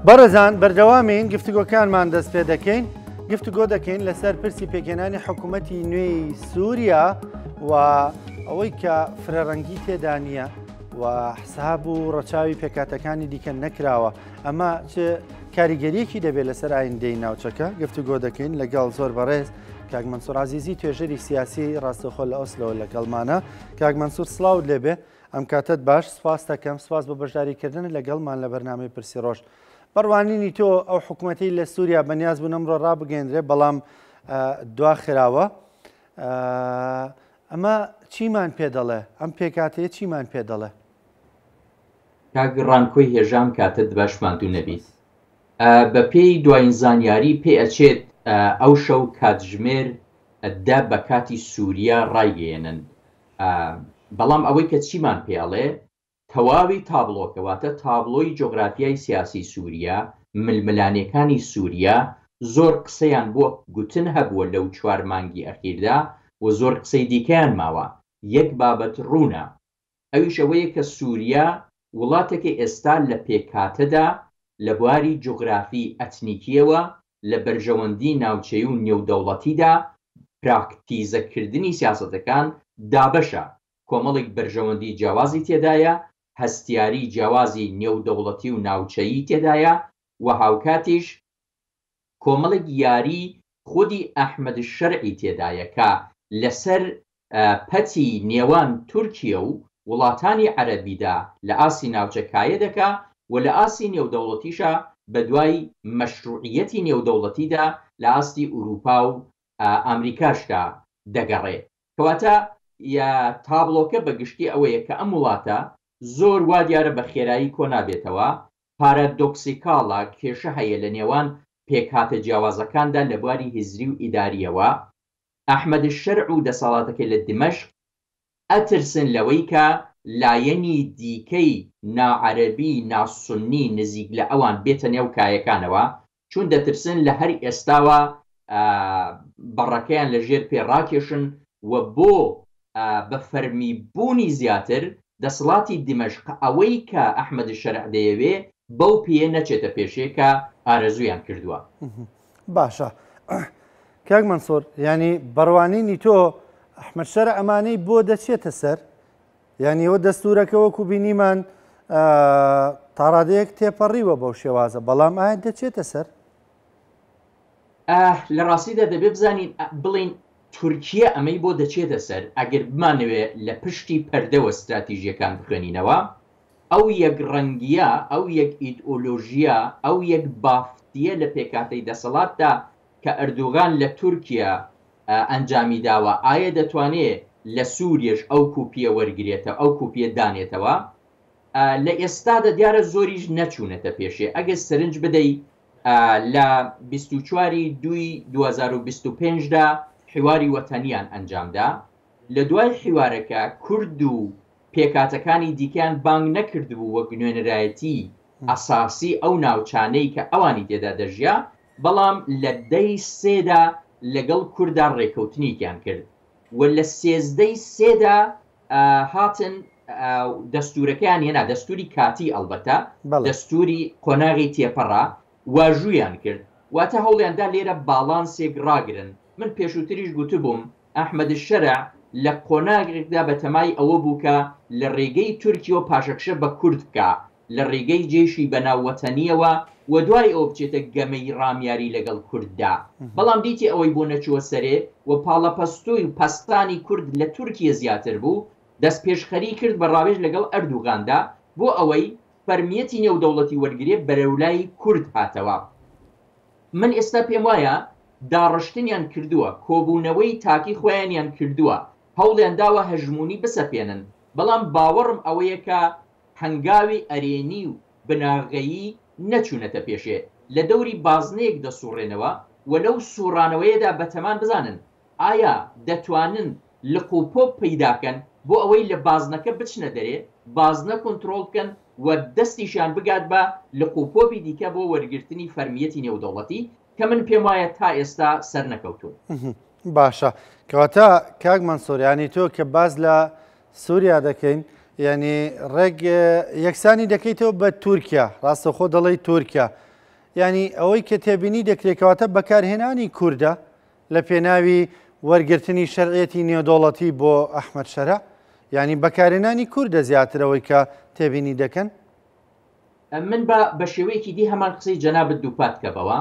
بەڕێزان بەردەوامین گفتوگۆکانمان دەست پێ دەکەین گفتوگۆ دەکەین لەسەر پرسی پێکێنانی حکوومەتی نوێی سووریا و ئەوەی کە فرەڕەنگی تێدا نییە و حساب و ڕەچاوی پێکاتەکانی دیکە نەکراوە ئەمە چ کاریگەریەکی دەبێت لەسەر ئایندەی ناوچەکە گفتوگۆ دەکەین لەگەڵ زۆر بەڕێز کاک مەنسوور عەزیزی توێژەری سیاسی ڕاستەوخۆ لە ئۆسلۆ لەگەڵمانە. کاک مەنسوور سڵاوت لێبێ، ئەم کاتت باش، سپاس دەکەم، سپاس بە بەشداریکردن لەگەڵمان لە بەرنامەی پرسی ڕۆژ. بڕوانینی تۆ ئەو حکوومەتی لە سووریا بەنیاز بوون ئەمڕۆ ڕابگەیەندرێ بەڵام دواخراوە. ئەمە چیمان پێ دەڵێ؟ ئەم پێکاتەیە چیمان پێ دەڵێ؟ کاگڕانکۆی هێژام کاتت باشمانتو نەبیت. بە پێی دوایین زانیاری پێ ئەچێت ئەو شەو کاتژمێر دا بە کاتی سووریا ڕایگەێنن، بەڵام ئەوەی کە چیمان پێڵێ تەواوی تابلۆکەواتە تابلۆی جۆگرافیای سیاسی سووریا، ململانیەکانی سووریا زۆر قسەیان بۆ گوتن هەبووە لەو 4 مانگی ئەخیردا و زۆر قسەی دیکەیان ماوە. یەک بابەت ڕوونە، ئەویش ئەوەیە کە سووریا وڵاتێکی ئێستا لە پێکاتەدا لە بواری جۆگرافی ئەتنیکیەوە لە بەرژەوەندی ناوچەی و نێودەوڵەتیدا پراکتیزەکردنی سیاسەتەکان دابەشە. کۆمەڵێک بەرژەوەندی جیاوازی تێدایە، هەستیاری جیاوازی نێودەوڵەتی و ناوچەیی تێدایە و هاوکاتیش کۆمەڵێک یاری خودی ئەحمەد شەرعی تێدایە کە لەسەر پەتی نێوان تورکیە و وڵاتانی عەرەبیدا لە ئاسی ناوچەکایە دەکا و لە ئاسی نێودەوڵەتیشە بە دوای مەشروعیەتی نێودەوڵەتیدا لە ئاستی ئوروپا و ئەمریکاشدا دەگەڕێ. کەواتە یا تابلۆکە بەگشتی ئەوەیە کە ئەم وڵاتە زۆر وا دیارە بە خێرایی کۆ نابێتەوە، پارەدۆکسیکاڵە کێشە هەیە لە نێوان پێکهاتە جیاوازەکاندا لە بواری هیزری و ئیداریەوە. ئەحمەد شەرع و دەسەڵاتەکەی لە دمەشق ئەترسن لەوەی کە لایەنی دیکەی ناعەرەبی ناسونی نزیک لە ئەوان بێتە نێو کایەکانەوە، چون دەترسن لە هەر ئێستاوە بەڕەکەیان لە ژێر پێڕاکێشن و بۆ بە فەرمی بوونی زیاتر دەسەڵاتی دمەشق ئەوەی کە ئەحمەد شەرع دەیەوێ بەو پێ نەچێتە پێشێکە ئارەزویان کردووە. باشە کاک مەنسوور، ینی بڕوانینی تۆ ئەحمەد شەرع ئەمانەی بۆ دەچێتە سەر، یعنی ئەوە دەستورەکە وەکو بینیمان تاڕادەیەک تێپەڕیوە بەو شێوازە، بەڵام ئایا دەچێتە سەر؟ لە ڕاستیدا دەبێ بزانین بڵین تورکیە ئەمەی بۆ دەچێتە سەر ئەگەر بمانەوێ لە پشتی پەردەوە استراتیژیەکان بخوێنینەوە، ئەو یەک ڕەنگیە، ئەو یەک ئیدئۆلۆژیە، ئەو یەک بافتیە لە پێکاتەی دەسەڵاتدا کە ئەردوغان لە تورکیا ئەنجامی داوە، ئایا دەتوانێت لە سووریش ئەو کوپیە وەرگێتە، ئەو کوپیە دانێتەوە؟ لە ئێستادا دیارە زۆریش نەچوونەتە پێشێ. ئەگەر سەرنج بدەی لە 24/2/2025دا حیواری وەتەنیان ئەنجامدا، لە دوای حیوارەکە کورد و پێکاتەکانی دیکەیان بانگ نەکردبوو وەک نوێنەرایەتی ئەساسی ئەو ناوچانەی کە ئەوانی تێدا دەژیا، بەڵام لە 10ی سێدا لەگەڵ کووردا ڕێکەوتنیان کرد و لە 13ی سێدا هاتن دەستورەکەیان هێنا، دەستوری کاتی ئەلبەتە دەستوری قۆناغی تێپەڕا واژوویان کرد، واتە هەوڵیاندا لێرە باڵانسێک ڕاگرن. من پێشووتریش گوتو بووم ئەحمەد شەرع لە قۆناغێکدا بە تەمای ئەوە بوو کە لە ڕێگەی تورکیە و پاشەکشە بە کورد بکە لە ڕێگەی جێشی بەناووەتەنیەوە و دوای ئەو بچێتە گەمەی ڕامیاری لەگەڵ کورددا، بەڵام دیتی ئەوەی بۆ نەچووە سەرێ و پاڵەپەستوی و پەستانی کورد لە تورکیە زیاتر بوو، دەست پێشخەری کرد بە ڕاوێژ لەگەڵ ئەردوغاندا بۆ ئەوەی فەرمیەتی نێودەوڵەتی وەرگێ بەرەولای کورد هاتەوە. من ئێستا پێم وایە داڕشتنیان کردووە، کۆبوونەوەی تاکی خۆیانیان کردووە، هەوڵیان داوە هەژمونی بسەپێنن، بەڵام باوەڕم ئەوەیە کە هەنگاوی ئەرێنی و بناغەیی نەچوونەتە پێشێ، لە دەوری بازنەیەک دەسوڕێنەوە و لەو سوڕانەوەیەدا بەتەمان بزانن ئایا دەتوانن لقوپۆ پەیداکەن بۆ ئەوەی لە بازنەکە بچنە دەرێ، بازنە کۆنتڕۆڵ بکەن و دەستیشان بگات بە لقوپۆپی دیکە بۆ وەرگرتنی فەرمیەتی نێودەوڵەتی کە من پێم وایە تا ئێستا سەر نەکەوتوون. باشە، کەواتە کاک مەنسوور، ینی تۆ کە باز لە سووریا دەکەین، ینی ڕێک یەکسانی دەکەیتەوە بە تورکیا ڕاستەخۆ دەڵی تورکیا ینی ئەوەی کە تێبینی دەکرێتکەواتە بەکارهێنانی کووردە لە پێناوی وەرگرتنی شەرعەتی نێودوڵەتی بۆ ئەحمەد شەرع ینی بەکارهێنانی کووردە زیاترەوەی کە تێبینی دەکەن من بە شێوەیەکی دی هەمان قسەی جەنابەت دووپات کەبەوە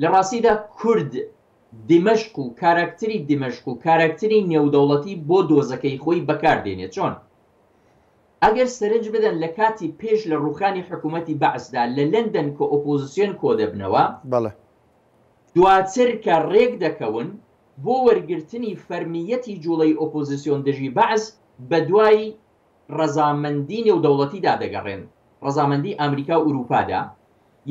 لە ڕاستیدا کورد دیمەشق و کاراکتری دیمەشق و کاراکتری نێودەوڵەتی بۆ دۆزەکەی خۆی بەکاردێنێت چۆن ئەگەر سەرنج بدەن لە کاتی پێش لە ڕووخانی حکوومەتی بەعسدا لە لەندەن کە ئۆپۆزیسیۆن کۆ دەبنەوە دواتر کە ڕێک دەکەون بۆ وەرگرتنی فەرمیەتی جوڵەی ئۆپۆزیسیۆن دژی بەعز بە دوای ڕەزامەندی نێودەوڵەتیدا دەگەڕێن ڕەزامەندی ئەمریکا و ئوروپادا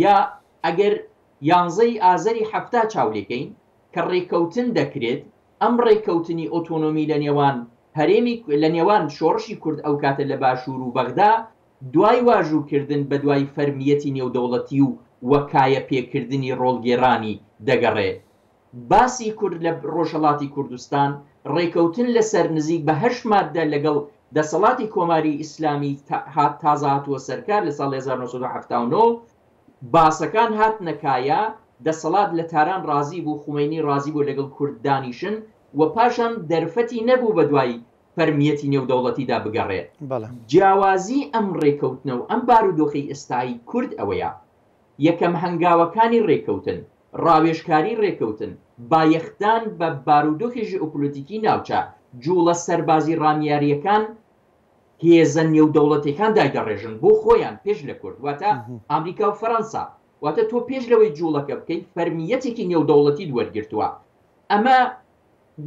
یا ئەگەر 11 ئازەری هەفتا چاولێکەین کە ڕێککەوتن دەکرێت ئەم ڕێککەوتنی ئۆتۆنۆمی لە نێوان هەرێمی لە نێوان شۆڕشی کورد ئەو کاتە لە باشوور و بەغدا دوای واژووکردن بە دوای فەرمیەتی نێودەوڵەتی و وەکایە پێکردنی ڕۆڵگێڕانی دەگەڕێت باسی کورد لە ڕۆژهەڵاتی کوردستان ڕێککەوتن لەسەر نزیک بە 8 مادە لەگەڵ دەسەڵاتی کۆماری ئیسلامی هات تازە هاتووە سەرکار لە ساڵ 1970 باسەکان هات نەکایە دەسەڵات لە تاران ڕازی بوو خومینی ڕازی بوو لەگەڵ کورد دانیشن و پاشان دەرفەتی نەبوو بە دوای فەرمیەتی نێودەوڵەتیدا بگەڕێت جیاوازی ئەم ڕێککەوتنە و ئەم بارودۆخی ئێستایی کورد ئەوەیە یەکەم هەنگاوەکانی ڕێککەوتن ڕاوێژکاری ڕێککەوتن بایەختان بە بارودۆخی ژئۆپۆلیتیکی ناوچە جوڵە سەربازی ڕامیاریەکان هێزە نێودەوڵەتیەکان دایدەڕێژن بۆ خۆیان پێش لە کورد واتە ئەمریکا و فەڕەنسا واتە تۆ پێش لەوەی جوڵەکە بکەیت فەرمیەتێکی نێودەوڵەتی وەرگرتووە ئەمە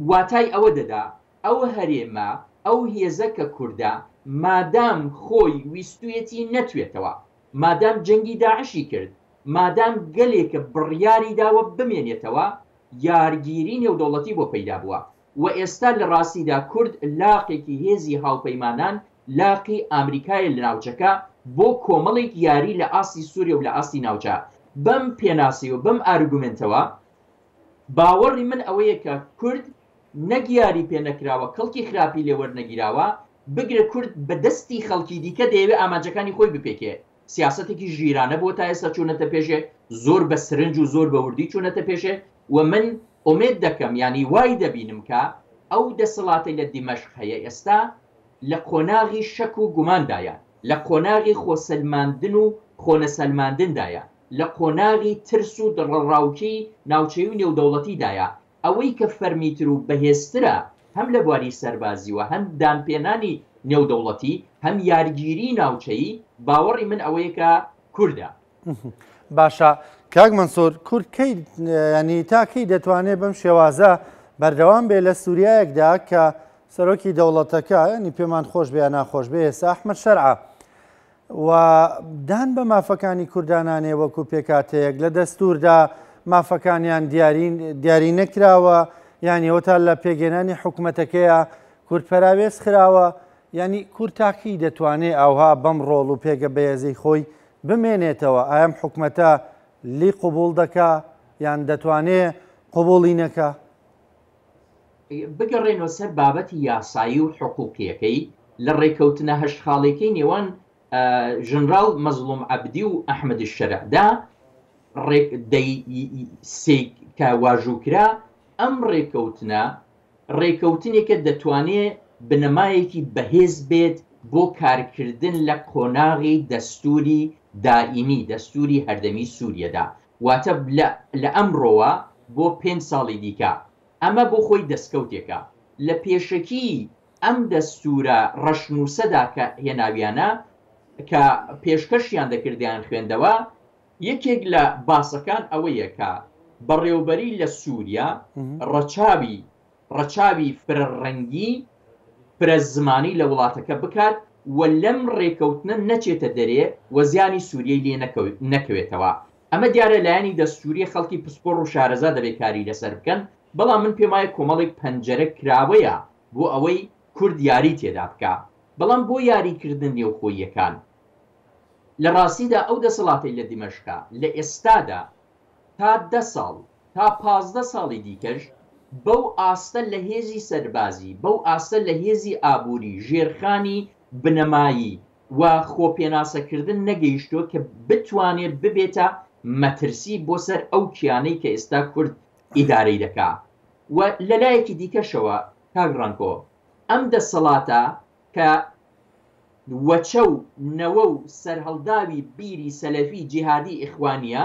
واتای ئەوە دەدا ئەو هەرێمە ئەو هێزە کە کووردە مادام خۆی ویستویەتی نەتوێتەوە مادام جەنگی داعشی کرد مادام گەلێکە بڕیاری داوە بمێنێتەوە یارگیری نێودەوڵەتی بۆ پەیدا بووە و ئێستا لە ڕاستیدا کورد لاقێکی هێزی هاوپەیمانان لاقی ئامریکای لە ناوچەکە بۆ کۆمەڵێک یاری لە ئاستی سووریا و لە ئاستی ناوچە بەم پێناسی و بەم ئارگومنتەوە باوەڕی من ئەوەیە کە کورد نەگیاری پێنەکراوە کەڵکی خراپی لێوەرنەگیراوە بگرە کورد بە دەستی خەڵکی دیکە دەیەوێت ئامانجەکانی خۆی بپێکێ سیاسەتێکی ژیرانە بۆ تا ئێستا چوونەتە پێشێ زۆر بە سرنج و زۆر بە وردی چوونەتە پێشێ و من ئومێد دەکەم ینی وای دەبینم کە ئەو دەسەڵاتی لە دیمەشق هەیە ئێستا لە قۆناغی شەک و گوماندایە لە قۆناغی خۆسەلماندن و خۆنەسەلماندندایە لە قۆناغی ترس و دڕەڕاوکی ناوچەی و نێودەوڵەتیدایە ئەوەی کە فەرمیتر و بەهێزترە هەم لە بواری سەربازیوە هەم دانپێنانی نێودەوڵەتی هەم یارگیری ناوچەیی باوەڕی من ئەوەیە کە کووردە باشە کاک مەنسوور کورد ینی تاکەی دەتوانێت بەم شێوازە بەردەوام بێ لە سووریایەکدا کە سەرۆکی دەوڵەتەکە ینی پێمان خۆش بێ ئەناخۆش بێ ئێستا ئەحمەد شەرع و دان بە مافەکانی کوردانانێ وەکو پێکاتەیەک لە دەستوردا مافەکانیان دیاری نەکراوە ینی ئەوتا لە پێگەێنانی حکوومەتەکەیە کورتپەراوێز خراوە ینی کورد تاکی دەتوانێت ئەوها بەم ڕۆڵ و پێگە بەهێزەی خۆی بمێنێتەوە ئایم حکوومەتە لی قوبوڵ دەکا یان دەتوانێت قوبوڵی نەکە بگەڕێنەوە سەر بابەتی یاسایی و حقوقیەکەی لە ڕێککەوتنە هەشت خاڵێکەی نێوان ژنراڵ مەزلوم عەبدی و ئەحمەد شەرعدا کە واژووکرا ئەم ڕێککەوتنێکە دەتوانێت بنەمایەکی بەهێز بێت بۆ کارکردن لە قۆناغی دەستوری دائیمی دەستوری هەردەمی سووریەدا واتە لە ئەمڕۆوە بۆ 5 ساڵی دیکە ئەمە بۆ خۆی دەستکەوتێکە لە پێشەکی ئەم دەستورە ڕەشنووسەدا کە هێناویانە کە پێشکەشیان دەکردیان خوێندەوە یەکێک لە باسەکان ئەوەیە کە بەڕێوەبەری لە سووریا ڕەچاوی فرەڕەنگی فرە زمانی لە وڵاتەکە بکات و لەم ڕێککەوتنە نەچێتە دەرێ و زیانی سووریای لێ نەکەوێتەوە ئەمە دیارە لایەنی دەستوری خەڵکی پسپۆڕ و شارەزا دەبێت کاری لەسەر بکەن بەڵام من پێم وایە کۆمەڵێک پەنجەرە کراوەیە بۆ ئەوەی کورد یاری تێدا بکە بەڵام بۆ یاریکردن نێوخۆییەکان لە ڕاستیدا ئەو دەسەڵاتی لە دیمەشقا لە ئێستادا تا 10 ساڵ تا 15 ساڵی دیکەش بەو ئاستە لە هێزی سەربازی بەو ئاستە لە هێزی ئابووری ژێرخانی بنەمایی و خۆپێناسەکردن نەگەیشتووە کە بتوانێت ببێتە مەترسی بۆ سەر ئەو کیانەی کە ئێستا کورد ئیدارەی دەکا. و لەلایەکی دیکەشەوە کاگڕانکۆ ئەم دەسەڵاتە کە وەچە و نەوە و سەرهەڵداوی بیری سەلەفی جیهادی ئیخوانیە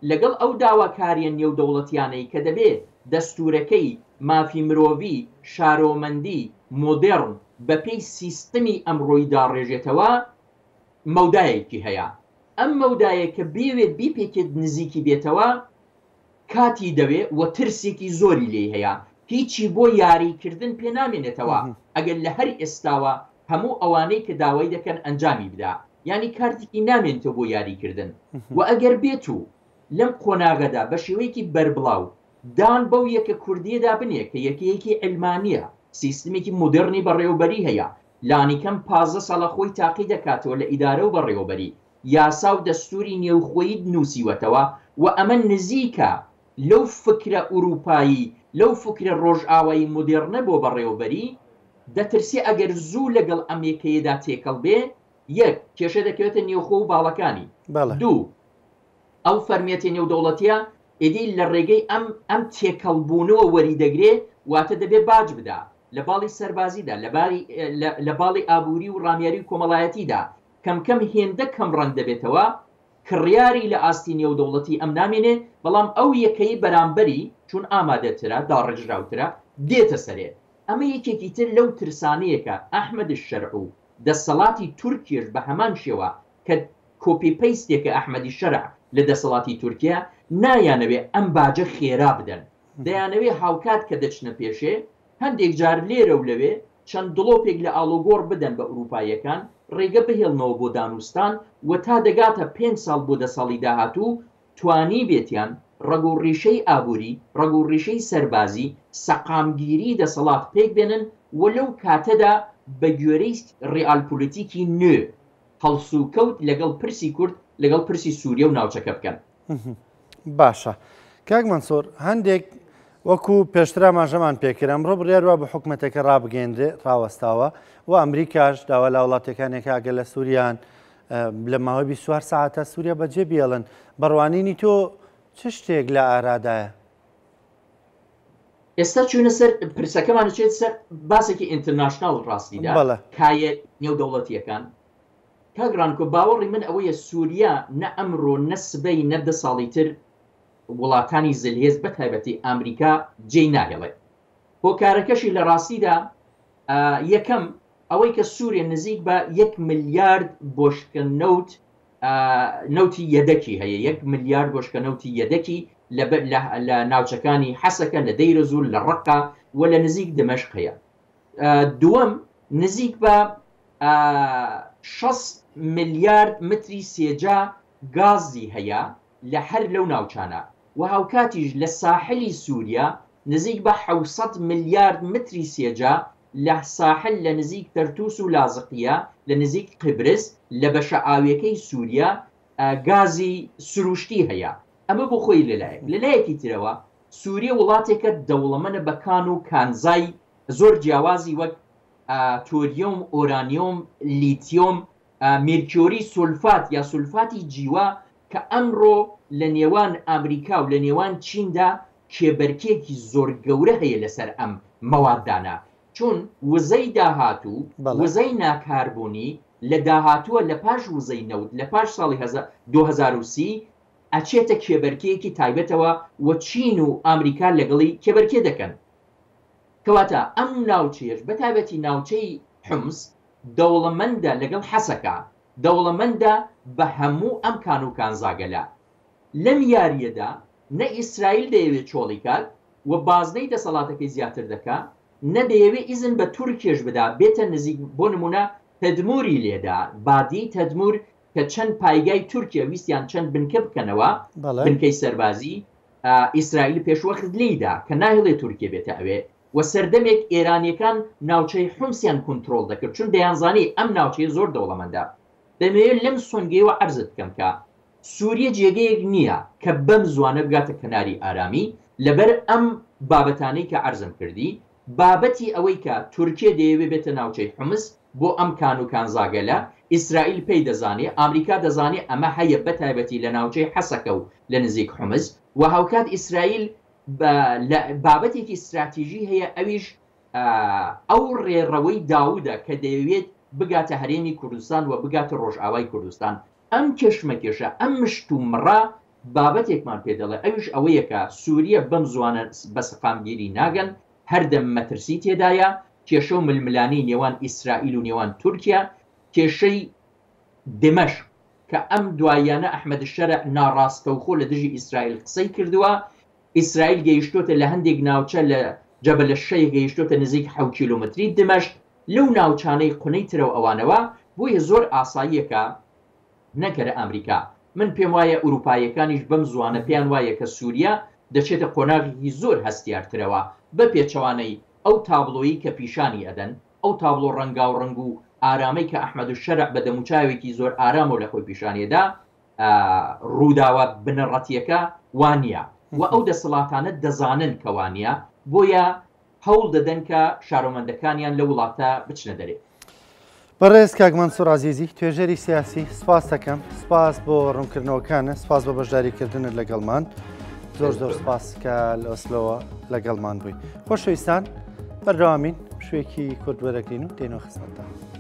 لەگەڵ ئەو داواکاریە نێودەوڵەتیانەی کە دەبێت دەستورەکەی مافی مرۆڤی شارۆمەندی مۆدێڕن بەپێی سیستەمی ئەمڕۆی داڕێژێتەوە مەودایەکی هەیە. ئەم مەودایە کە بێوێت بیپێکێت نزیکی بێتەوە کاتی دەوێت و ترسێکی زۆری لێ هەیە، هیچی بۆ یاریکردن پێ نامێنێتەوە ئەگەر لە هەر ئێستاوە هەموو ئەوانەی کە داوای دەکەن ئەنجامی بدا، ینی کارتێکی نامێنێتەوە بۆ یاریکردن. و ئەگەر بێت و لەم قۆناغەدا بە شێوەیەکی بەربڵاو دان بەو یەکە کوردیەدا بنێ کە یەکەیەکی ئەلمانیە، سیستمێکی مدرنی بەڕێوەبەری هەیە، لانیکەم 15 ساڵە خۆی تاقی دەکاتەوە لە ئیدارە و بەڕێوەبەری، یاسا و دەستوری نێوخۆیی نووسیوەتەوە و ئەمە نزیکە لەو فکرە ئوروپایی لەو فکرە ڕۆژئاوایی مدرنە بۆ بەڕێوەبەری. دەترسی ئەگەر زوو لەگەڵ ئەم یەکەیەدا تێکەڵ بێ، یەک کێشە دەکەوێتە نێوخۆ و باڵەکانی، دوو ئەو فەرمیەتە نێودەوڵەتیە ئێدی لە ڕێگەی ئەم تێکەڵبوونەوە وەریدەگرێ، واتە دەبێت باج بدا لە باڵی سەربازیدا، لە باڵی ئابووری و ڕامیاری و کۆمەڵایەتیدا کەمکەم هێندە کەم ڕەنگ دەبێتەوە. کڕیاری لە ئاستی نێودەوڵەتی ئەم نامێنێ، بەڵام ئەو یەکەی بەرامبەری چون ئامادەترە داڕێژراوترە دێتە سەرێ. ئەمە یەکێکی تر لەو ترسانەیەکە ئەحمەد الشەرع و دەسەڵاتی تورکیش بە هەمان شێوە کە کۆپی پەیستێکە ئەحمەدی شەرع لە دەسەڵاتی تورکیا نایانەوێ ئەم باجە خێرا بدەن، دەیانەوێ هاوکات کە دەچنە پێشێ هەندێک جار لێرە و لەوێ چەند دڵۆپێک لە ئاڵۆگۆڕ بدەن بە ئوروپایەکان، ڕێگە بهێڵنەوە بۆ دانوستان و تا دەگاتە 5 ساڵ بۆ 10 ساڵی داهاتوو توانی بێتیان ڕگوڕیشەی ئابووری، ڕگوڕیشەی سەربازی، سەقامگیری دەسەڵات پێک بێنن و لەو کاتەدا بە گوێرەی ڕیالپۆلیتیکی نوێ هەڵسوکەوت لەگەڵ پرسی کورد لەگەڵ پرسی سووریا و ناوچەکە بکەن. باشە کاک مەنسوور، هەندێک وەکو پێشترا ماژەمان پێکرا ئەمڕۆ بڕیاروا بە حکوومەتەکە ڕابگەیەندرێ ڕاوەستاوە و ئەمریکاش داوا لە وڵاتەکانێک ئاگە لە سووریان لە ماوەی 24 ساعتە سووریا بەجێ بێڵن. بڕوانینی تۆ چ شتێک لە ئارادایە؟ ئێستا چوونە سەر پرسەکەمان چێت سەر باسێکی ئینتەرناشناڵ ڕاستیدا کایە نێودەوڵەتیەکان. کاگرانکۆ باوەڕی من ئەوەیە سووریا نە ئەمڕۆ نە سبەی نە 10 ساڵی تر وڵاتانی زلهێز بە تایبەتی ئەمریکا جێی ناهێڵێت. هۆکارەکەشی لە ڕاستیدا یەکەم ئەوەی کە سووریا نزیک بە 1 ملیارد بۆشکە نەوتی یەدەکی هەیە، 1 ملیارد بۆشکە نەوتی یەدەکی لە ناوچەکانی حەسەکە، لە دەیرەزوور، لە ڕەقا و لە نزیک دمەشق هەیە. دووەم نزیک بە 6 ملیارد متری سێجا گازی هەیە لە هەر لەو ناوچانە و هاوکاتیش لە ساحلی سووریا نزیک بە 700 ملیارد متری سێجا لە ساحل لە نزیک تەرتوس و لازقیە لە نزیک قبرس لە بەشە ئاویەکەی سووریا گازی سروشتی هەیە. ئەمە بۆ خۆی لەلایەکی ترەوە سووریا وڵاتێکە دەوڵەمەنە بە کان و کانزای زۆر جیاوازی وەک تۆریۆم، ئۆرانیۆم، لیتیۆم، میرکۆری سولفات یا سولفاتی جیوا کە ئەمڕۆ لە نێوان ئەمریکا و لە نێوان چیندا کێبەرکێکی زۆر گەورە هەیە لەسەر ئەم مەوادانە، چون وزەی داهاتوو وزەی ناکاربوونی لە داهاتووە لە پاش وزەی نەوت لە پاش ساڵی 2030 ئەچێتە کێبەرکەیەکی تایبەتەوە و چین و ئەمریکا لەگەڵی کێبەرکێ دەکەن. کەواتە ئەم ناوچێش بە تایبەتی ناوچەی حمس دەوڵەمەندە لەگەڵ حەسەکە، دەوڵەمەندە بە هەموو ئەم کان و کانزاگەلە. لەم یاریەدا نە ئیسرائیل دەیەوێت چۆڵی کات و بازنەی دەسەڵاتەکەی زیاتر دەکا، نەدەیەوێت ئیزن بە تورکێش بدا بێتە نزیک. بۆ نمونە تەدموری لێدا، بادی تەدمور کە چەند پایگای تورکیا ویستیان چەند بنکە بکەنەوە، بنکەی سەربازی، ئیسرائیل پێشوەخت لیدا کە ناهێڵێت تورکیا بێتە ئەوێ و سەردەمێک ئێرانیەکان ناوچەی حومسیان کنترۆل دەکرد، چون دەیانزانی ئەم ناوچەیە زۆر دەوڵەمەندە. دەمەوێت لەم سۆنگەیەوە عەرزت بکەم کە سووریا جێگەیەک نییە کە بەم زوانە بگاتە کەناری ئارامی لەبەر ئەم بابەتانەی کە عەرزم کردی. بابەتی ئەوەی کە تورکیا دەیەوێت بێتە ناوچەی حومس بۆ ئەم کان و کانزاگەلە ئیسرائیل پێی دەزانێت ئامریکا دەزانێت ئەمە هەیە بەتایبەتی لە ناوچەی حەسەکە و لە نزیک حمز و هاوکات ئیسرائیل بابەتێکی استراتیژی هەیە ئەویش ئەو ڕێڕەوەی داودە کە دەیەوێت بگاتە هەرێمی کوردستان و بگاتە ڕۆژئاوای کوردستان ئەم کێشمەکێشە ئەم مشت و مڕا بابەتێکمان پێ دەڵێ ئەوش ئەوەیەکە سووریە بەم زوانە بە سەقامگیری ناگەن هەردەم مەترسی تێدایە کێشە و ململانی نێوان ئیسرائیل و نێوان تورکیا کێشەی دمەشق کە ئەم دوایانە ئەحمەد شەرع ناڕاستەوخۆ لە دژی ئیسرائیل قسەی کردووە ئیسرائیل گەیشتۆتە لە هەندێک ناوچە لە جەبەلە شەی گەیشتۆتە نزیک 7 کیلۆمەتری دمەشق لەو ناوچانەی قونەی ترە و ئەوانەوە بۆیە زۆر ئاساییەکە نەکەرە ئەمریکا من پێم وایە ئوروپایەکانیش بەم زوانە پێیان وایە کە سووریا دەچێتە قۆناغی زۆر هەستیارترەوە بە پێچەوانەی ئەو تابلۆیی کە پیشانی ئەدەن ئەو تابلۆ ڕەنگا و ڕنگ و ئارامەی کە ئەحمەد شەرع بە دەموچاوێکی زۆر ئارام و لە خۆی پیشانیەدا ڕووداوە بنەڕەتیەکە وانە و ئەو دەسەڵاتانە دەزانن کەوانە بۆیە هەوڵ دەدەن کە شارۆمەندەکانیان لە وڵاتە بچنە دەرێ. بەڕێز کاک مەنسوور عەزیزی توێژەری سیاسی سپاس دەکەم سپاس بۆ ڕوونکردنەوەکانە سپاس بۆ بەشداریکردنت لەگەڵمان زۆر زۆر سپاس کە لە ئۆسلۆوە لەگەڵمان بووی خۆشەویستان بەردەوامین شوێکی کورد وەرەگرین و دێنەوە خزمەتتان.